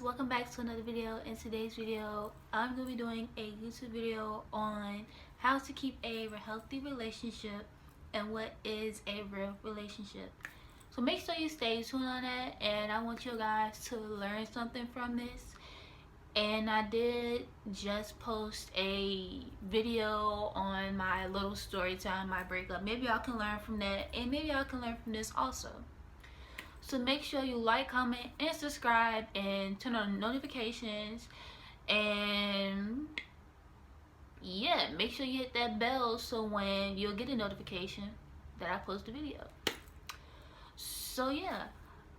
welcome back to another video. In today's video, I'm going to be doing a YouTube video on how to keep a healthy relationship and what is a real relationship. So make sure you stay tuned on that, and I want you guys to learn something from this. And I did just post a video on my little story time, my breakup. Maybe y'all can learn from that, and maybe y'all can learn from this also. So make sure you like, comment, and subscribe, and turn on notifications. And yeah, make sure you hit that bell so when you'll get a notification that I post a video. So yeah,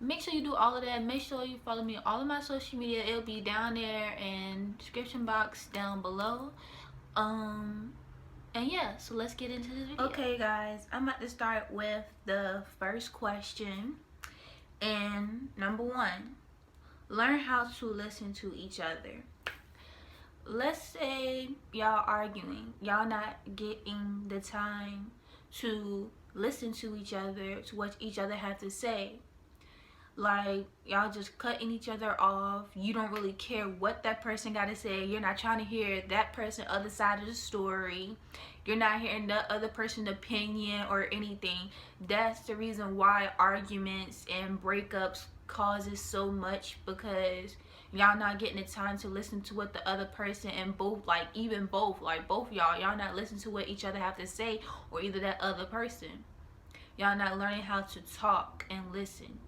make sure you do all of that. Make sure you follow me on all of my social media. It'll be down there in the description box down below. And yeah, so let's get into this video. Okay guys, I'm about to start with the first question. And number one, learn how to listen to each other. Let's say y'all arguing, y'all not getting the time to listen to each other, to what each other have to say. Like, y'all just cutting each other off. You don't really care what that person got to say. You're not trying to hear that person's other side of the story. You're not hearing the other person's opinion or anything. That's the reason why arguments and breakups causes so much, because y'all not getting the time to listen to what the other person, and both y'all not listening to what each other have to say, or either that other person. Y'all not learning how to talk and listen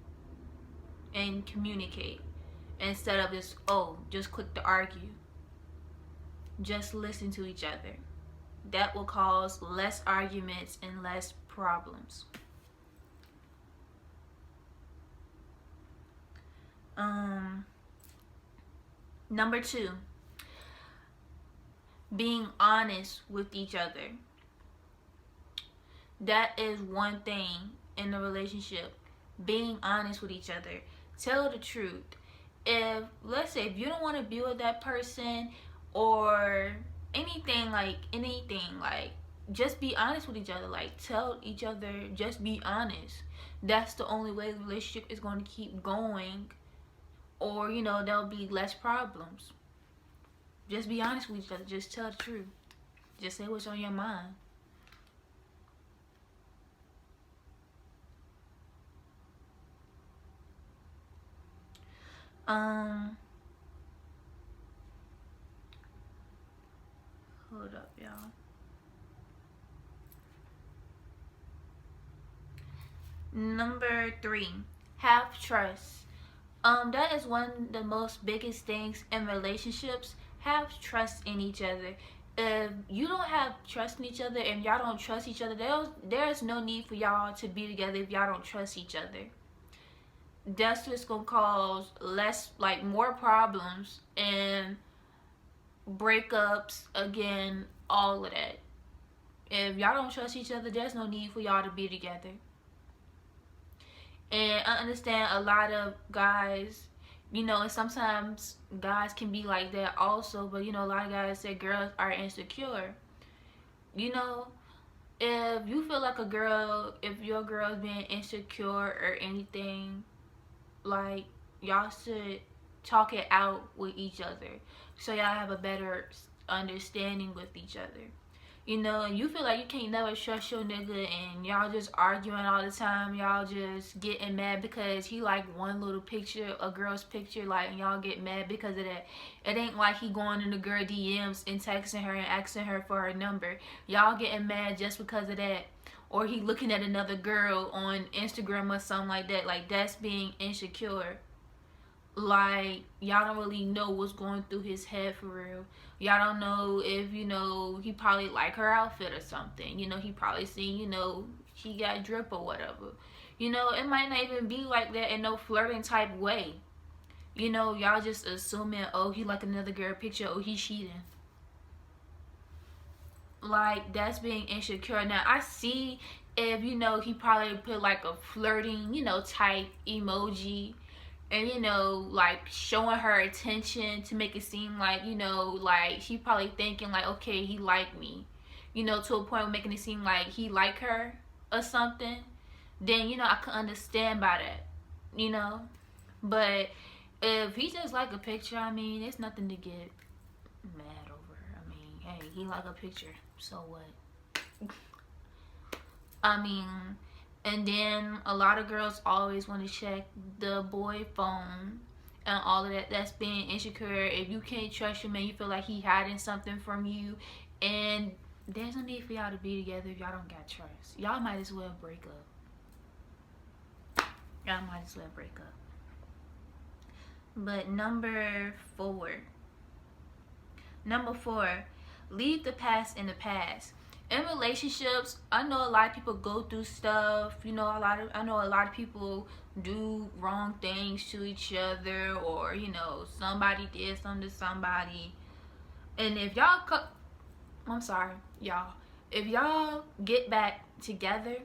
and communicate, instead of just quick to argue. Just listen to each other. That will cause less arguments and less problems. Number two, being honest with each other. That is one thing in a relationship. Being honest with each other. Tell the truth. Let's say if you don't want to be with that person or anything, just be honest with each other. Like, tell each other, just be honest. That's the only way the relationship is going to keep going, or there'll be less problems. Just be honest with each other. Just tell the truth. Just say what's on your mind. Hold up, y'all. Number three, have trust. That is one of the most biggest things in relationships. Have trust in each other. If you don't have trust in each other and y'all don't trust each other, there's no need for y'all to be together if y'all don't trust each other. That's just gonna cause more problems and breakups again, all of that. If y'all don't trust each other, there's no need for y'all to be together. And I understand a lot of guys, and sometimes guys can be like that also, but a lot of guys say girls are insecure. If you feel like if your girl's being insecure or anything, like, y'all should talk it out with each other so y'all have a better understanding with each other. And you feel like you can't never trust your nigga, and y'all just arguing all the time. Y'all just getting mad because he like one little picture, a girl's picture, and y'all get mad because of that. It ain't like he going in the girl DMs and texting her and asking her for her number. Y'all getting mad just because of that. Or he looking at another girl on Instagram or something like that. Like, that's being insecure. Like, y'all don't really know what's going through his head for real. Y'all don't know if, he probably like her outfit or something. He probably seen, she got drip or whatever. It might not even be like that in no flirting type way. Y'all just assuming, he like another girl picture, he cheating. Like, that's being insecure. Now, I see if, he probably put like a flirting, type emoji, and like showing her attention to make it seem like, like she probably thinking like, okay, he like me, to a point of making it seem like he like her or something, then I could understand by that. But If he just like a picture, I mean, it's nothing to get mad over. I mean, hey, he like a picture, so what? I mean, and then a lot of girls always want to check the boy phone and all of that. That's being insecure. If you can't trust your man, you feel like he hiding something from you, and there's no need for y'all to be together if y'all don't got trust. Y'all might as well break up. Y'all might as well break up. But number four, leave the past in the past. In relationships, I know a lot of people go through stuff. I know a lot of people do wrong things to each other, or somebody did something to somebody. And if y'all if y'all get back together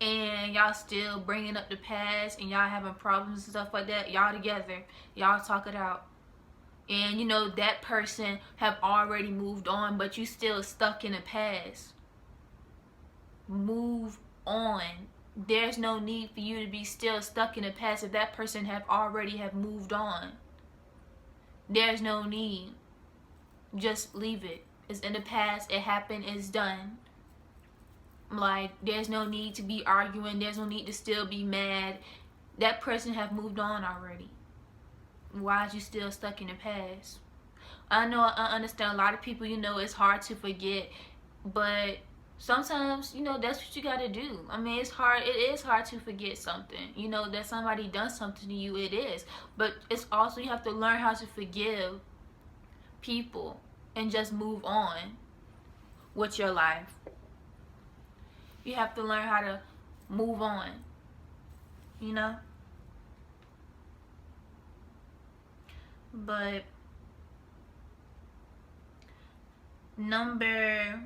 and y'all still bringing up the past and y'all having problems and stuff like that, y'all together, y'all talk it out. And that person have already moved on, but you still stuck in the past. Move on. There's no need for you to be still stuck in the past if that person have already moved on. There's no need. Just leave it. It's in the past. It happened. It's done. Like, there's no need to be arguing. There's no need to still be mad. That person have moved on already. Why is you still stuck in the past? I understand a lot of people, it's hard to forget, but sometimes, that's what you got to do. I mean, it is hard to forget something, that somebody done something to you. It is, but it's also, you have to learn how to forgive people and just move on with your life. You have to learn how to move on, But number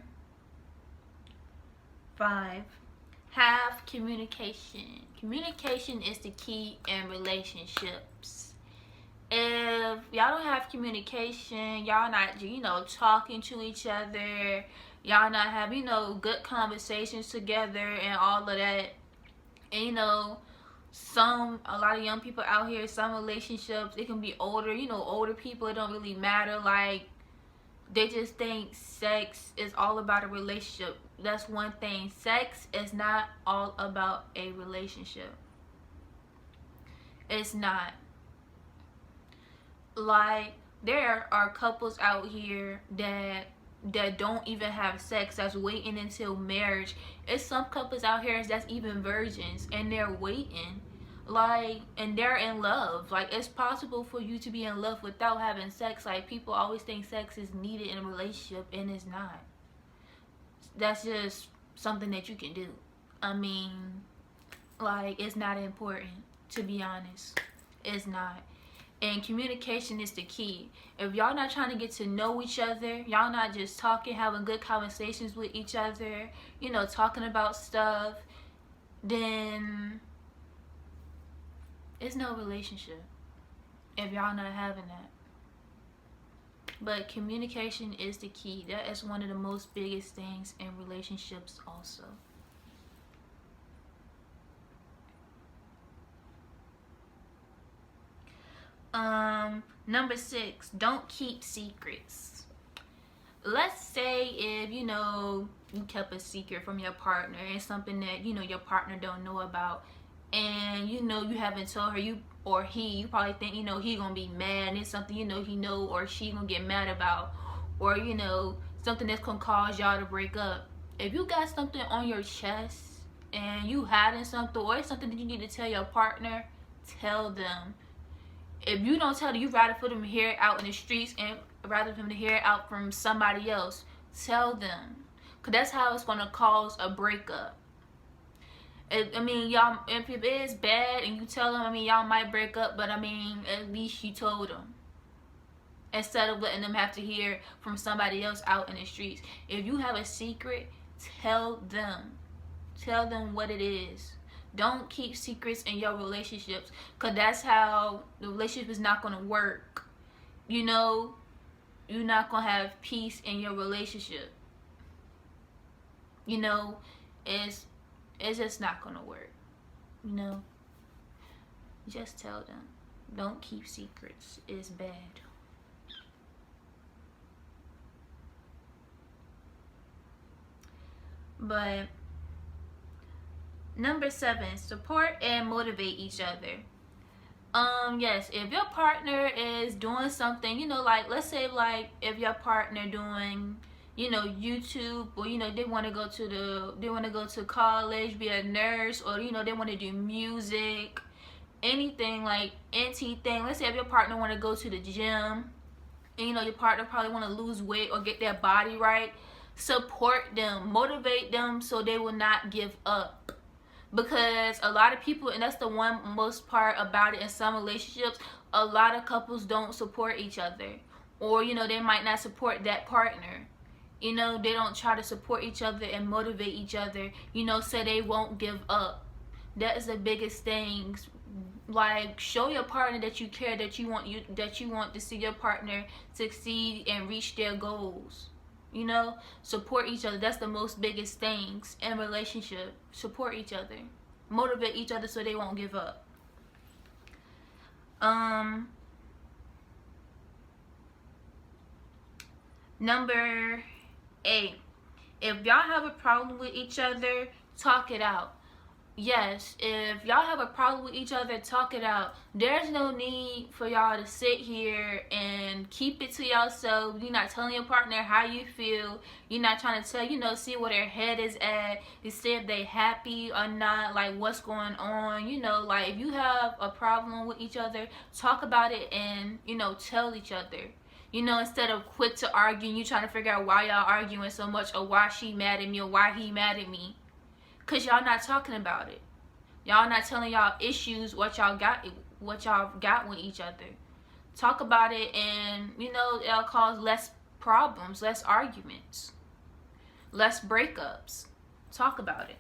5, have communication. Communication is the key in relationships. If y'all don't have communication, y'all not talking to each other, y'all not have good conversations together and all of that, and a lot of young people out here, some relationships, it can be older people, it don't really matter. Like, they just think sex is all about a relationship. That's one thing. Sex is not all about a relationship. It's not. Like, there are couples out here that don't even have sex, that's waiting until marriage. It's some couples out here that's even virgins and they're waiting, like, and they're in love. Like, it's possible for you to be in love without having sex. Like, people always think sex is needed in a relationship, and it's not. That's just something that you can do. I mean, like, it's not important, to be honest. It's not. And communication is the key. If y'all not trying to get to know each other, y'all not just talking, having good conversations with each other, talking about stuff, then it's no relationship if y'all not having that. But communication is the key. That is one of the most biggest things in relationships also. Number 6, don't keep secrets. Let's say if you kept a secret from your partner, and something that your partner don't know about, and you haven't told her, you probably think he gonna be mad, and it's something he know or she gonna get mad about, or something that's gonna cause y'all to break up. If you got something on your chest and you hiding something, or it's something that you need to tell your partner, tell them. If you don't tell them, you rather for them to hear it out in the streets and rather for them to hear it out from somebody else. Tell them, because that's how it's going to cause a breakup. I mean, y'all, if it is bad and you tell them, I mean, y'all might break up, but I mean, at least you told them, instead of letting them have to hear from somebody else out in the streets. If you have a secret, tell them. Tell them what it is. Don't keep secrets in your relationships, because that's how the relationship is not going to work. You're not going to have peace in your relationship. It's just not going to work. Just tell them. Don't keep secrets. It's bad. But number 7, support and motivate each other. Yes, if your partner is doing something, like let's say like if your partner doing, YouTube, or they want to go to college, be a nurse, or they want to do music, anything like anything. Let's say if your partner want to go to the gym, and your partner probably want to lose weight or get their body right, support them, motivate them so they will not give up. Because a lot of people, and that's the one most part about it in some relationships, a lot of couples don't support each other, or they might not support that partner. They don't try to support each other and motivate each other, so they won't give up. That is the biggest thing. Like, show your partner that you care, that you want to see your partner succeed and reach their goals. Support each other. That's the most biggest things in relationship. Support each other, motivate each other so they won't give up. Number 8, if y'all have a problem with each other, talk it out. Yes, if y'all have a problem with each other, talk it out. There's no need for y'all to sit here and keep it to yourself. You're not telling your partner how you feel. You're not trying to tell, see where their head is at, to see if they happy or not, like what's going on. Like if you have a problem with each other, talk about it and, tell each other. Instead of quick to arguing, you trying to figure out why y'all arguing so much, or why she mad at me, or why he mad at me. Because y'all not talking about it. Y'all not telling y'all issues, what y'all got with each other. Talk about it, and it'll cause less problems, less arguments, less breakups. Talk about it.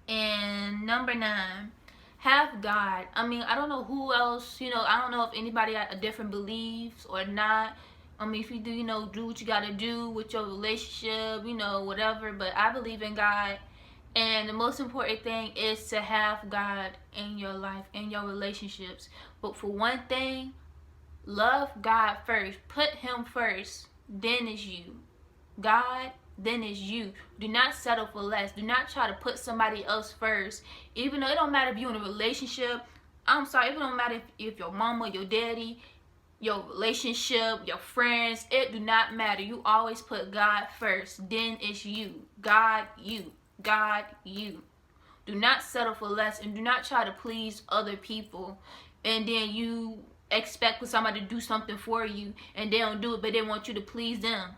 And number 9, have God. I don't know who else, I don't know if anybody got a different beliefs or not. If you do, do what you gotta do with your relationship, whatever. But I believe in God. And the most important thing is to have God in your life, in your relationships. But for one thing, love God first. Put Him first. Then is you. God, then is you. Do not settle for less. Do not try to put somebody else first. Even though it don't matter if you're in a relationship. I'm sorry, it don't matter if your mama, your daddy, your relationship, your friends, it do not matter. You always put God first. Then it's you. God, you. God, you. Do not settle for less, and do not try to please other people. And then you expect for somebody to do something for you, and they don't do it, but they want you to please them.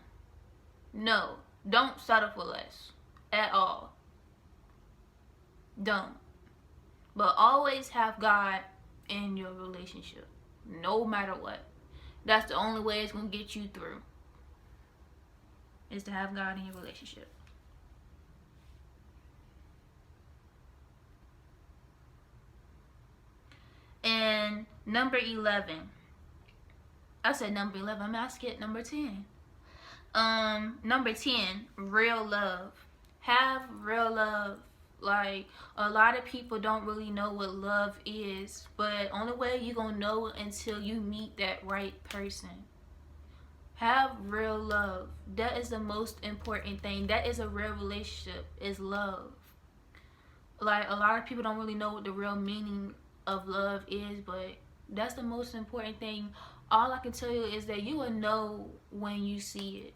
No. Don't settle for less. At all. Don't. But always have God in your relationship. No matter what. That's the only way it's going to get you through. Is to have God in your relationship. And number 11. I said number 11. I skipped number 10. Number 10. Real love. Have real love. Like, a lot of people don't really know what love is, but only way you're gonna know until you meet that right person. Have real love. That is the most important thing. That is a real relationship, is love. Like, a lot of people don't really know what the real meaning of love is, but that's the most important thing. All I can tell you is that you will know when you see it.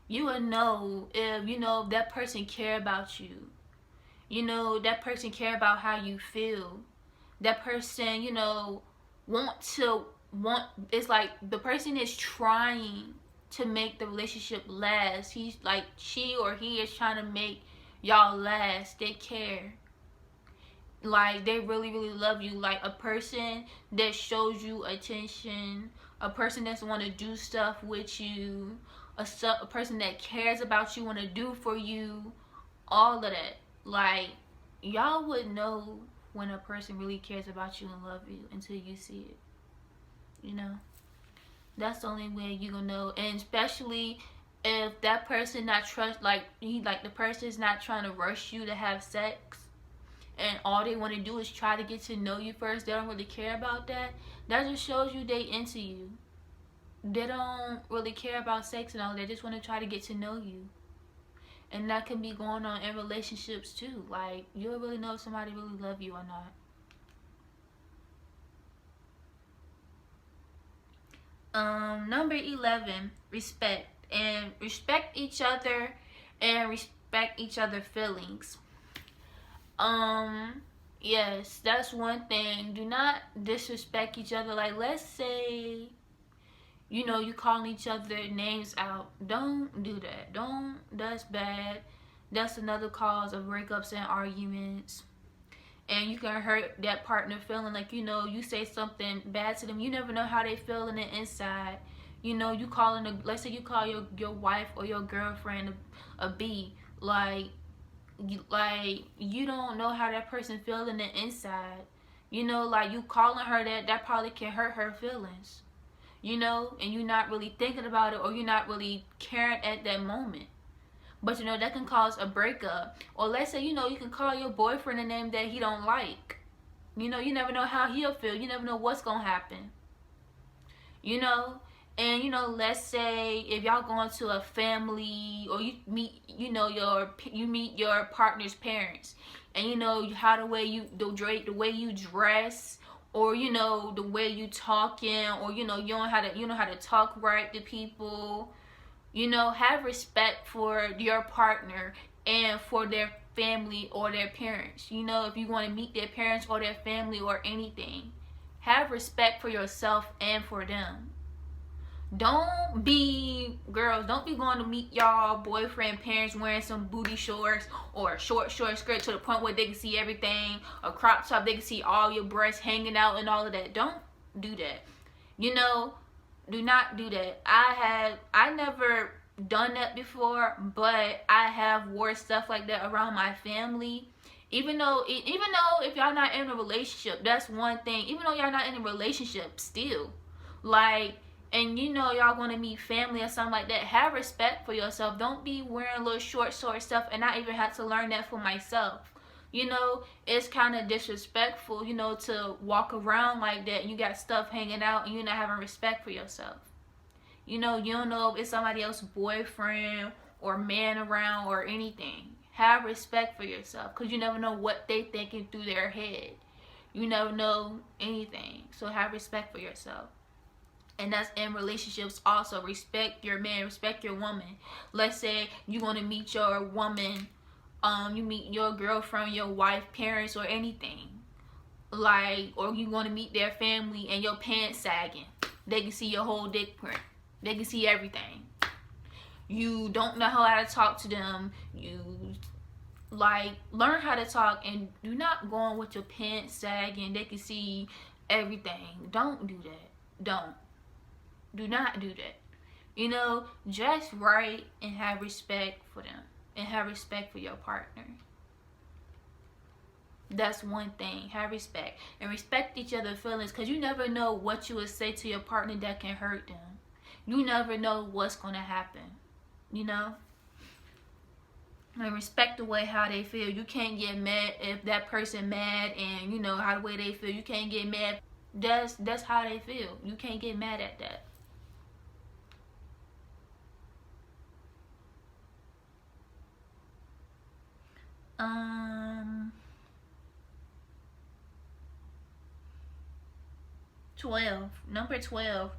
You will know if, if that person care about you. That person care about how you feel. That person, it's like the person is trying to make the relationship last. He's like, she or he is trying to make y'all last. They care. Like, they really, really love you. Like, a person that shows you attention, a person that's want to do stuff with you, a person that cares about you, want to do for you, all of that. Like, y'all would know when a person really cares about you and love you until you see it. That's the only way you're gonna know. And especially if that person not trust, like the person is not trying to rush you to have sex, and all they want to do is try to get to know you first, they don't really care about that. That just shows you they into you. They don't really care about sex and all. They just want to try to get to know you. And that can be going on in relationships too. Like, you don't really know if somebody really love you or not. Number 11, respect. And respect each other and respect each other feelings. Yes, that's one thing. Do not disrespect each other. Like, let's say, you know, you calling each other names out. Don't do that. Don't. That's bad. That's another cause of breakups and arguments. And you can hurt that partner feeling. Like, you know, you say something bad to them, you never know how they feel on the inside. You know, you calling let's say you call your wife or your girlfriend a B. Like you don't know how that person feel in the inside. You know, like, you calling her that probably can hurt her feelings. You know, and you're not really thinking about it, or you're not really caring at that moment. But, you know, that can cause a breakup. Or let's say, you know, you can call your boyfriend a name that he don't like. You know, you never know how he'll feel. You never know what's going to happen. You know? And, you know, let's say if y'all going to a family, or you meet, you know, you meet your partner's parents. And, you know, how the way you dress, or, you know, the way you talking, or, you know, you know how to talk right to people. You know, have respect for your partner and for their family or their parents. You know, if you want to meet their parents or their family or anything, have respect for yourself and for them. Don't be going to meet y'all boyfriend parents wearing some booty shorts or a short skirt to the point where they can see everything, a crop top, they can see all your breasts hanging out and all of that. Don't do that. You know, do not do that. I never done that before, but I have wore stuff like that around my family. Even though if y'all not in a relationship, that's one thing. Even though y'all not in a relationship, still, like, and you know y'all want to meet family or something like that, have respect for yourself. Don't be wearing little short stuff. And I even had to learn that for myself. You know, it's kind of disrespectful, you know, to walk around like that and you got stuff hanging out and you're not having respect for yourself. You know, you don't know if it's somebody else's boyfriend or man around or anything. Have respect for yourself, because you never know what they thinking through their head. You never know anything. So have respect for yourself. And that's in relationships also. Respect your man, respect your woman. Let's say you want to meet your woman, you meet your girlfriend, your wife, parents, or anything. Like, or you want to meet their family and your pants sagging. They can see your whole dick print. They can see everything. You don't know how to talk to them. You, like, learn how to talk and do not go on with your pants sagging. They can see everything. Don't do that. Don't. Do not do that. You know, dress right and have respect for them. And have respect for your partner. That's one thing. Have respect. And respect each other's feelings, because you never know what you would say to your partner that can hurt them. You never know what's going to happen. You know? And respect the way how they feel. You can't get mad if that person mad and, you know, how the way they feel. You can't get mad. That's how they feel. You can't get mad at that. 12. Number 12.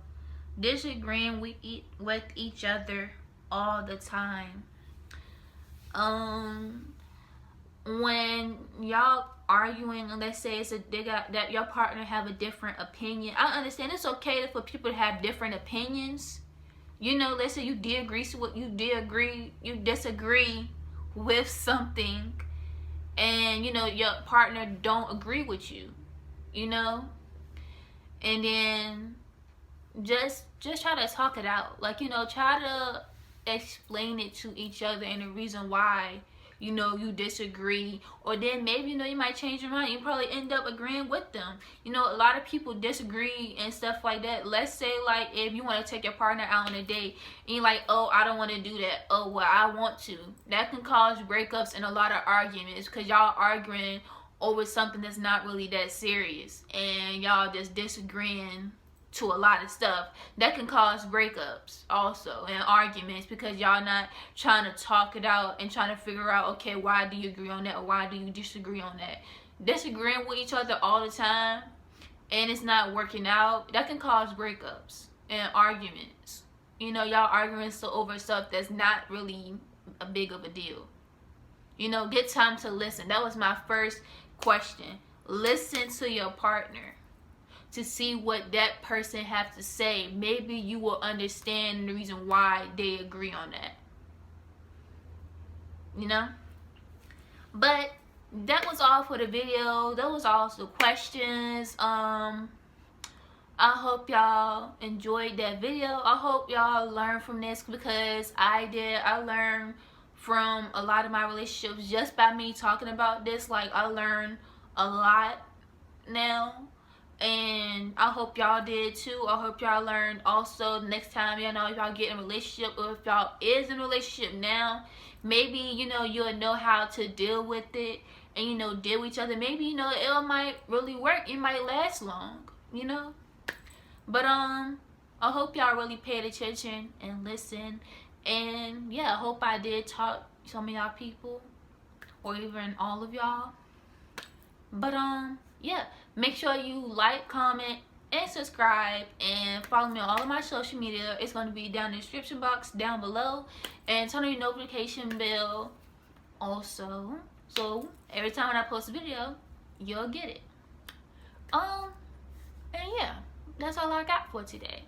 Disagreeing with each other all the time. When y'all arguing, and let's say that your partner have a different opinion. I understand it's okay for people to have different opinions. You know, let's say you disagree with something, and you know your partner don't agree with you. You know, and then just try to talk it out. Like, you know, try to explain it to each other and the reason why you know, you disagree, or then maybe, you know, you might change your mind. You probably end up agreeing with them. You know, a lot of people disagree and stuff like that. Let's say, like, if you want to take your partner out on a date and you're like, oh, I don't want to do that. Oh, well, I want to. That can cause breakups and a lot of arguments because y'all arguing over something that's not really that serious, and y'all just disagreeing to a lot of stuff. That can cause breakups also and arguments because y'all not trying to talk it out and trying to figure out, okay, why do you agree on that or why do you disagree on that. Disagreeing with each other all the time and it's not working out, that can cause breakups and arguments. You know, y'all arguing over stuff that's not really a big of a deal. You know, get time to listen. That was my first question. Listen to your partner to see what that person has to say. Maybe you will understand the reason why they agree on that. You know? But that was all for the video. That was all the questions. I hope y'all enjoyed that video. I hope y'all learned from this because I did. I learned from a lot of my relationships just by me talking about this. Like, I learned a lot now, and I hope y'all did too. I hope y'all learned also next time, you know, if y'all get in a relationship or if y'all is in a relationship now, maybe, you know, you'll know how to deal with it and, you know, deal with each other. Maybe, you know, it might really work. It might last long, you know. But I hope y'all really paid attention and listen. And yeah, I hope I did talk some of y'all people or even all of y'all. But yeah, make sure you like, comment, and subscribe, and follow me on all of my social media. It's going to be down in the description box down below, and turn on your notification bell also, so every time when I post a video you'll get it. And yeah, that's all I got for today.